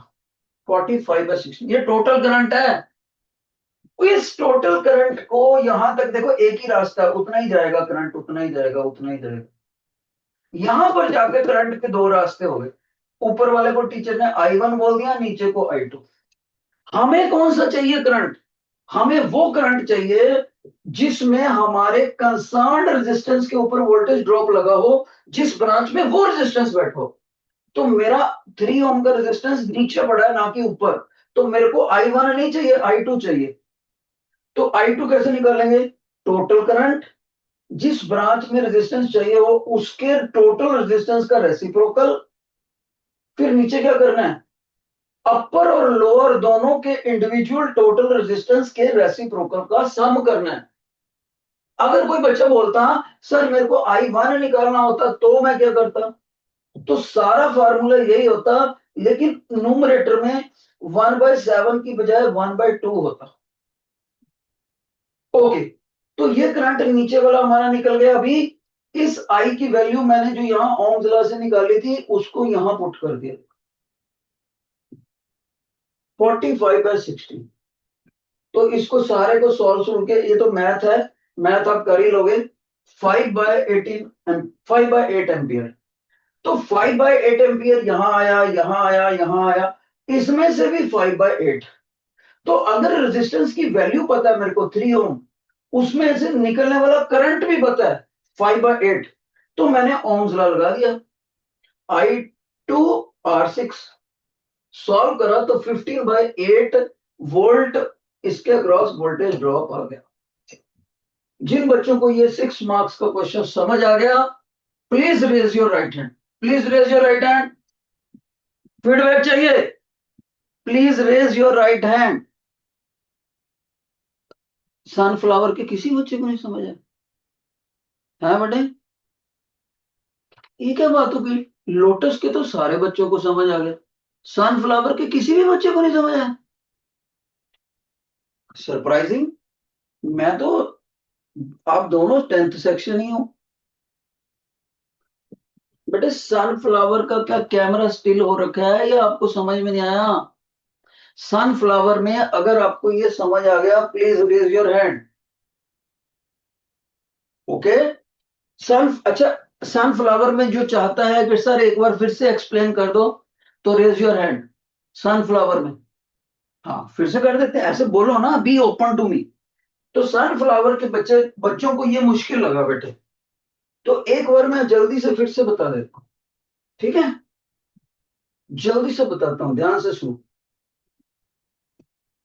45/16। ये टोटल करंट है। इस टोटल करंट को यहां तक देखो एक ही रास्ता है, उतना ही जाएगा करंट, उतना ही जाएगा, उतना ही जाएगा। यहां पर जाकर करंट के 2 रास्ते हो गए, ऊपर वाले को टीचर ने I1 बोल दिया, नीचे को I2। हमें कौन सा चाहिए करंट, हमें वो करंट चाहिए जिसमें हमारे कंसर्न रेजिस्टेंस के ऊपर वोल्टेज ड्रॉप लगा हो, जिस ब्रांच में वो रेजिस्टेंस बैठो। तो मेरा 3 ओम का रेजिस्टेंस नीचे पड़ा है ना कि ऊपर, तो मेरे को I1 नहीं चाहिए, I2 चाहिए। तो I2 कैसे निकालेंगे, टोटल करंट जिस ब्रांच में रेजिस्टेंस चाहिए हो उसके टोटल रेजिस्टेंस का रेसिप्रोकल, फिर नीचे क्या करना है, अपर और लोअर दोनों के इंडिविजुअल टोटल रेजिस्टेंस के रेसिप्रोकल का सम करना है। अगर कोई बच्चा बोलता सर मेरे को I1 निकालना होता तो मैं क्या करता, तो सारा फार्मूला यही होता, लेकिन न्यूमरेटर में 1/7 की बजाय 1/2 होता। ओके, तो ये करंट नीचे वाला हमारा निकल गया अभी इस आई की वैल्यू मैंने जो यहां ओम्स लॉ से निकाली थी उसको यहां पुट कर दिया, 45/60। तो इसको सारे को सॉल्व करके, ये तो मैथ है, मैथ आप कर ही लोगे। 5/18, 5/8 एम्पियर। तो 5/8 एम्पियर यहां आया, यहां आया, यहां आया, इसमें से भी 5/8। तो अगर रेजिस्टेंस की वैल्यू पता है मेरे को 3 ओम, उसमें से निकलने वाला करंट भी पता है 5/8, तो मैंने ओम्स लॉ लगा दिया। I2R6 सॉल्व करा तो 15/8 वोल्ट इसके अक्रॉस वोल्टेज ड्रॉप आ गया। जिन बच्चों को ये 6 मार्क्स का क्वेश्चन समझ आ गया, please raise your right hand, please raise your right hand. Feedback चाहिए, please raise your right hand. Sunflower के किसी बच्चे को नहीं समझ आया है बेटे? ये क्या बात हो गई? लोटस के तो सारे बच्चों को समझ आ गया, सनफ्लावर के किसी भी बच्चे को नहीं समझ आया। सरप्राइजिंग। मैं तो, आप दोनों 10th सेक्शन ही हो बेटे। सनफ्लावर का क्या कैमरा स्टिल हो रखा है या आपको समझ में नहीं आया? सनफ्लावर में अगर आपको ये समझ आ गया, please raise your hand. Okay. अच्छा, सनफ्लावर में जो चाहता है कि सर एक बार फिर से एक्सप्लेन कर दो, तो रेज योर हैंड। सनफ्लावर में, हाँ फिर से कर देते हैं, ऐसे बोलो ना, बी ओपन टू मी। तो सनफ्लावर के बच्चों को ये मुश्किल लगा बेटे, तो एक बार मैं जल्दी से फिर से बता देता हूं, ठीक है? जल्दी से बताता हूं, ध्यान से सुनो।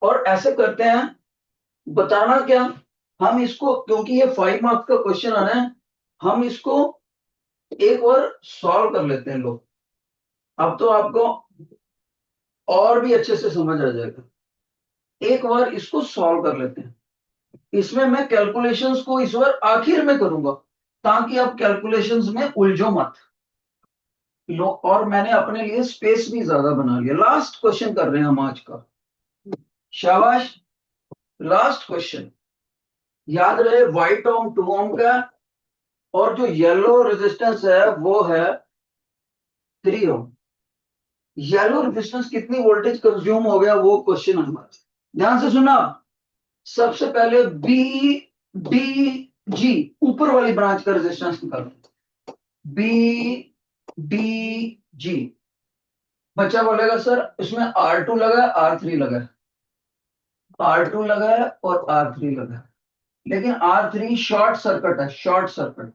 और ऐसे करते हैं, बताना क्या, हम इसको, क्योंकि ये 5 मार्क्स का क्वेश्चन आना है, हम इसको एक बार सॉल्व कर लेते हैं लोग। अब तो आपको और भी अच्छे से समझ आ जाएगा। एक बार इसको सॉल्व कर लेते हैं। इसमें मैं कैलकुलेशंस को इस बार आखिर में करूंगा, ताकि आप कैलकुलेशंस में उलझो मत लो। और मैंने अपने लिए स्पेस भी ज्यादा बना लिया। लास्ट क्वेश्चन कर रहे हैं हम आज का। शाबाश। लास्ट क्वेश्चन याद रहे, व्हाइट ओम 2 ओम का, और जो येलो रेजिस्टेंस है वो है 3 ओम। येलो रेजिस्टेंस कितनी वोल्टेज कंज्यूम हो गया, वो क्वेश्चन हमारा। ध्यान से सुना। सबसे पहले बी डी जी, ऊपर वाली ब्रांच का रेजिस्टेंस निकालो। B D G. बच्चा बोलेगा सर इसमें R2 लगा, R3 लगा, R2 लगा है और R3 लगा है, लेकिन R3 शॉर्ट सर्किट है, शॉर्ट सर्किट।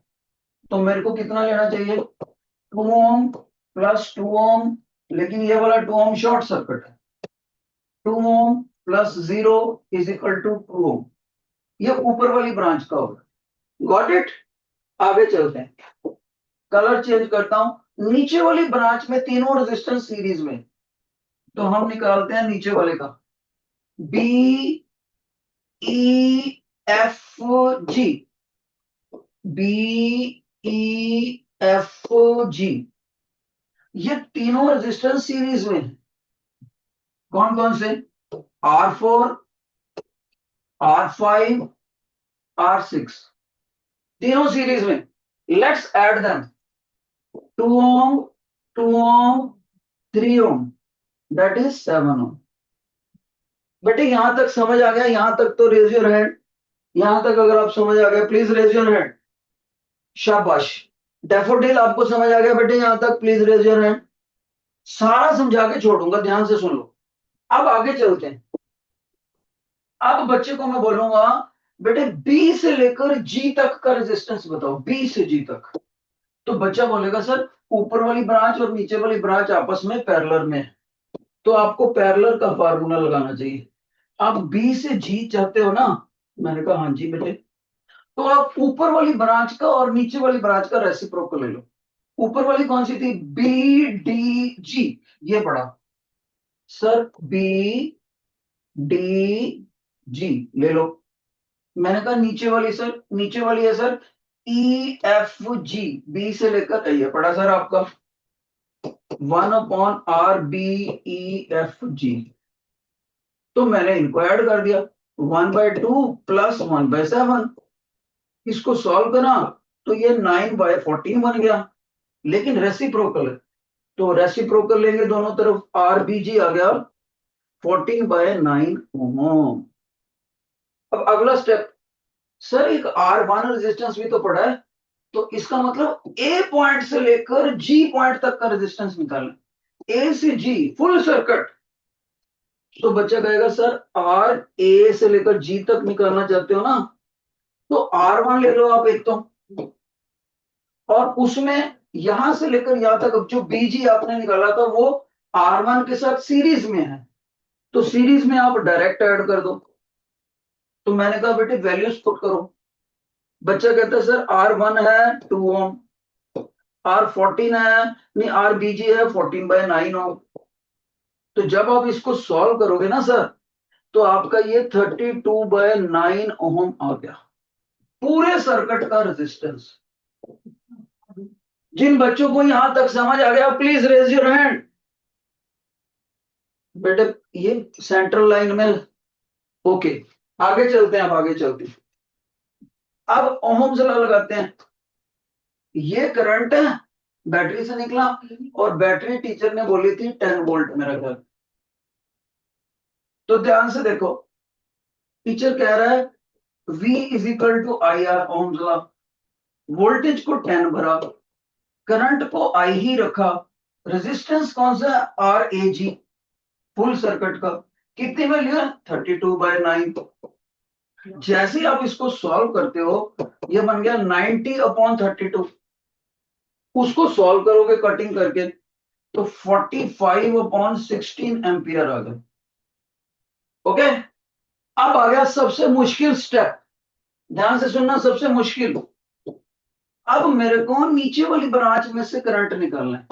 तो मेरे को कितना लेना चाहिए? 2 ओम प्लस 2 ओम, लेकिन ये वाला 2 ओम शॉर्ट सर्किट है। 2 ohm plus 0 is equal to 2 ohm. ये ऊपर वाली ब्रांच का होगा। Got it? आगे चलते हैं, कलर चेंज करता हूं। नीचे वाली ब्रांच में तीनों रेजिस्टेंस सीरीज में, तो हम निकालते हैं नीचे वाले का। B E F G, B E F G, ये तीनों रेजिस्टेंस सीरीज में है। कौन कौन से? R4, R5, R6, तीनों सीरीज में। Let's add them. 2 ohm, 2 ohm, 3 ohm, that is 7 ohm. बेटे यहां तक समझ आ गया? यहां तक तो रेज योर हैंड। यहां तक अगर आप समझ आ गए, प्लीज रेज योर हैंड। शाबाश। डैफोडिल आपको समझ आ गया बेटे? यहां तक प्लीज रेज योर हैंड। सारा समझा के छोड़ूंगा, ध्यान से सुन लो। अब आगे चलते हैं। अब बच्चे को मैं बोलूंगा, बेटे बी से लेकर जी तक का रेजिस्टेंस बताओ, बी से जी तक। तो बच्चा बोलेगा सर ऊपर वाली ब्रांच और नीचे वाली ब्रांच आपस में पैरेलल में है, तो आपको पैरेलल का फार्मूला लगाना चाहिए। आप बी से जी चाहते हो ना? मैंने कहा हाँ जी बेटे। तो आप ऊपर वाली ब्रांच का और नीचे वाली ब्रांच का रेसिप्रोकल ले लो। ऊपर वाली कौन सी थी? B D G. ये पढ़ा सर, बी डी जी ले लो। मैंने कहा नीचे वाली सर, नीचे वाली है sir E F G, B से लेकर, ये पढ़ा सर आपका 1/R BEFG। तो मैंने इनको ऐड कर दिया, 1/2 प्लस 1/7। इसको सॉल्व करा तो ये 9/14 बन गया, लेकिन रेसिप्रोकल है, तो रेसिप्रोकल लेंगे दोनों तरफ, RBG आ गया 14/9 ओम। अब अगला स्टेप, सर एक R1 रेजिस्टेंस भी तो पड़ा है, तो इसका मतलब ए पॉइंट से लेकर जी पॉइंट तक का रेजिस्टेंस निकालना, ए से जी फुल सर्किट। तो बच्चा कहेगा सर आर ए से लेकर जी तक निकालना चाहते हो ना, तो R1 ले लो आप एक तो, और उसमें यहां से लेकर यहां तक जो बीजी आपने निकाला था वो R1 के साथ सीरीज में है, तो सीरीज में आप डायरेक्ट ऐड कर दो। तो मैंने कहा बेटे वैल्यूज पुट करो। बच्चा कहता है सर R1 है 2 ओम, R14 है, नहीं RBG है 14/9 ओम। तो जब आप इसको सॉल्व करोगे ना सर, तो आपका ये 32/9 ओम आ गया, पूरे सर्किट का रेजिस्टेंस। जिन बच्चों को यहां तक समझ आ गया प्लीज रेज योर हैंड। बेटे ये सेंट्रल लाइन में, ओके आगे चलते हैं, अब आगे चलते हैं। अब ओहम्स लॉ लगाते हैं। ये करंट है, बैटरी से निकला, और बैटरी टीचर ने बोली थी 10 वोल्ट मेरा ख्याल। तो ध्यान से देखो, टीचर कह रहा है V is equal to IR, ohm's law. Voltage को 10 भरा, करंट को I ही रखा, रेजिस्टेंस कौन सा है RAG, फुल सर्किट का कितनी वैल्यू है 32/9। जैसे ही आप इसको सॉल्व करते हो, ये बन गया 90/32। उसको सॉल्व करोगे कटिंग करके, तो 45/16 एम्पियर आ गए। ओके, अब आ गया सबसे मुश्किल स्टेप, ध्यान से सुनना, सबसे मुश्किल। अब मेरे को नीचे वाली ब्रांच में से करंट निकालना है।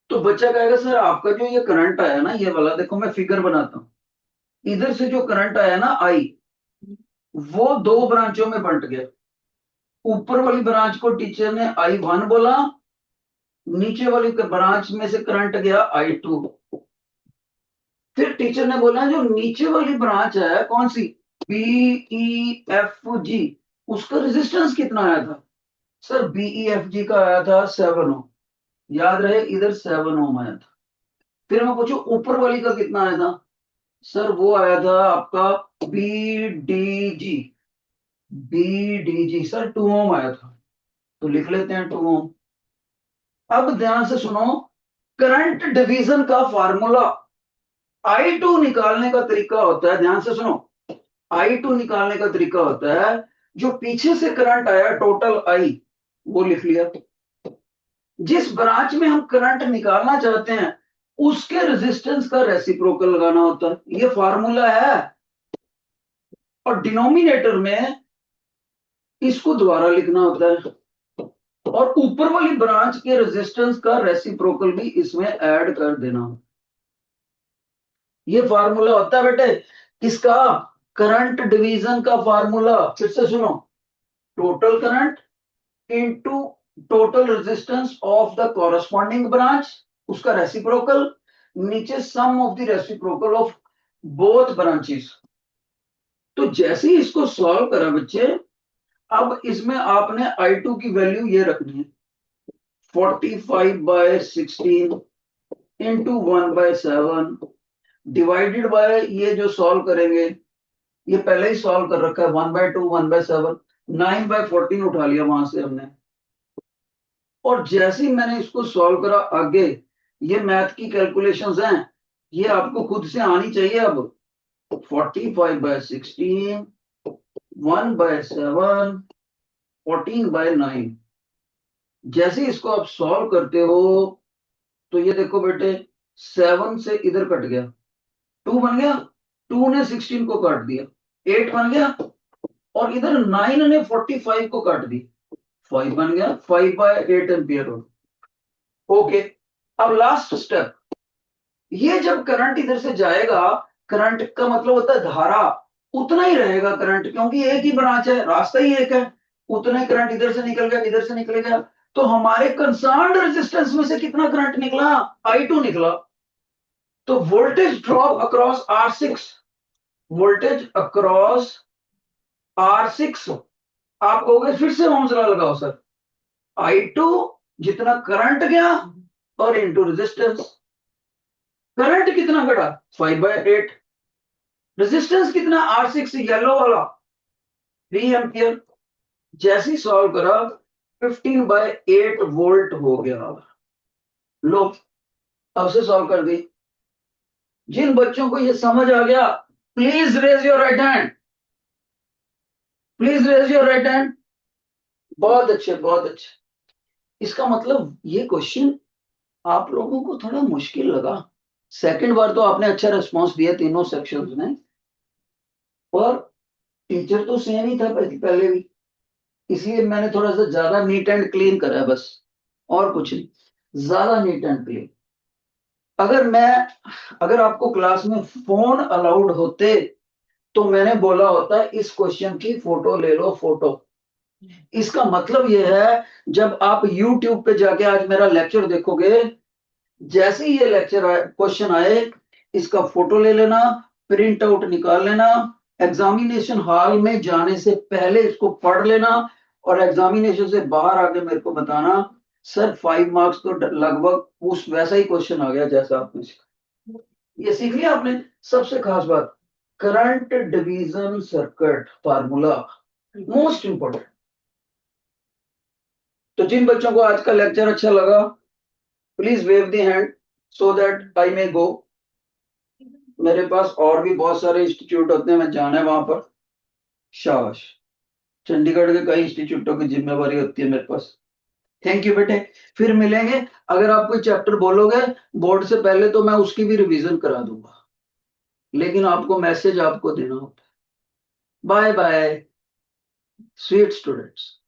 तो बच्चा कहेगा सर आपका जो ये करंट आया ना, ये वाला देखो मैं फिगर बनाता हूं, इधर से जो करंट आया ना आई, वो दो ब्रांचों में बंट गया। ऊपर वाली ब्रांच को टीचर ने I1 बोला, नीचे वाली ब्रांच में से करंट गया I2। फिर टीचर ने बोला जो नीचे वाली ब्रांच है कौन सी, BEFG, उसका रेजिस्टेंस कितना आया था सर, BEFG का आया था 7 ओम, याद रहे इधर 7 ओम आया था। फिर मैं पूछू ऊपर वाली का कितना आया था, सर वो आया था आपका BDG, BDG सर 2 ओम आया था, तो लिख लेते हैं 2 ओम। अब ध्यान से सुनो, करंट डिवीजन का फार्मूला, I2 निकालने का तरीका होता है, ध्यान से सुनो, I2 निकालने का तरीका होता है, जो पीछे से करंट आया टोटल I वो लिख लिया, जिस ब्रांच में हम करंट निकालना चाहते हैं उसके रेजिस्टेंस का रेसिप्रोकल लगाना होता है, ये फार्मूला है। और डिनोमिनेटर में इसको दोबारा लिखना होता है, और ऊपर वाली ब्रांच के रेजिस्टेंस का रेसिप्रोकल भी इसमें ऐड कर देना। ये फार्मूला होता है बेटे किसका, करंट डिवीजन का फार्मूला। फिर से सुनो, total current into total resistance of the corresponding branch, उसका रेसिप्रोकल, नीचे sum of the reciprocal of both branches. तो जैसे ही इसको सॉल्व करा बच्चे, अब इसमें आपने I2 की वैल्यू ये रखनी है 45/16 इंटू 1/7 डिवाइडेड बाय, ये जो सॉल्व करेंगे ये पहले ही सॉल्व कर रखा है 1/2 1/7, 9/14 उठा लिया वहां से हमने। और जैसे ही मैंने इसको सॉल्व करा आगे, ये मैथ की कैलकुलेशंस हैं, ये आपको खुद से आनी चाहिए। अब 45/16 1/7 14/9, जैसे इसको आप सॉल्व करते हो तो ये देखो बेटे 7 से इधर कट गया, 2 बन गया, 2 ने 16 को काट दिया, 8 बन गया, और इधर 9 ने 45 को काट दी, 5 बन गया, 5/8 एम्पियर। ओके, अब लास्ट स्टेप, ये जब करंट इधर से जाएगा, करंट का मतलब होता है धारा, उतना ही रहेगा करंट, क्योंकि एक ही ब्रांच है, रास्ता ही एक है, उतना ही करंट इधर से निकल गया, इधर से निकल गया। तो हमारे कंसर्न्ड रेजिस्टेंस में से कितना करंट निकला, I2 निकला। तो voltage drop across R6, voltage across R6, आप कहोगे फिर से ओम्स लॉ लगाओ सर, I2 जितना करंट गया और इंटू रेजिस्टेंस। करंट कितना घटा 5/8, रेजिस्टेंस कितना R6 येलो वाला 3 एम्पियर। जैसे ही सॉल्व करा 15/8 वोल्ट हो गया। लो अब से सॉल्व कर दी। जिन बच्चों को ये समझ आ गया please raise your right hand, please raise your right hand. बहुत अच्छे बहुत अच्छे। इसका मतलब ये क्वेश्चन आप लोगों को थोड़ा मुश्किल लगा। सेकंड बार तो आपने अच्छा रिस्पांस दिया तीनों सेक्शंस में, और टीचर तो सेम ही था पहले भी, इसलिए मैंने थोड़ा सा ज्यादा नीट एंड क्लीन करा है बस, और कुछ नहीं, ज्यादा नीट एंड क्लीन। अगर आपको क्लास में फोन अलाउड होते तो मैंने बोला होता इस क्वेश्चन की फोटो ले लो, फोटो। इसका मतलब यह है जब आप YouTube पे जाके आज मेरा लेक्चर देखोगे, जैसे ही ये लेक्चर आए क्वेश्चन आए इसका फोटो ले लेना, प्रिंट आउट निकाल लेना, एग्जामिनेशन हॉल में जाने से पहले इसको पढ़ लेना, और एग्जामिनेशन से बाहर आके मेरे को बताना सर 5 मार्क्स तो लगभग उस वैसा ही क्वेश्चन आ गया जैसा आपने सीखा। ये सीख लिया आपने। सबसे खास बात, current division circuit formula most important. तो जिन बच्चों को आज का लेक्चर अच्छा लगा please wave the hand so that I may go. मेरे पास और भी बहुत सारे इंस्टीट्यूट होते हैं, मैं जाना है वहां पर। शाबाश। चंडीगढ़ के कई इंस्टीट्यूटों की जिम्मेवारी होती है मेरे पास। थैंक यू बेटे, फिर मिलेंगे। अगर आप कोई चैप्टर बोलोगे बोर्ड से पहले तो मैं उसकी भी रिवीजन करा दूंगा, लेकिन आपको मैसेज आपको देना होता है। Bye bye sweet students.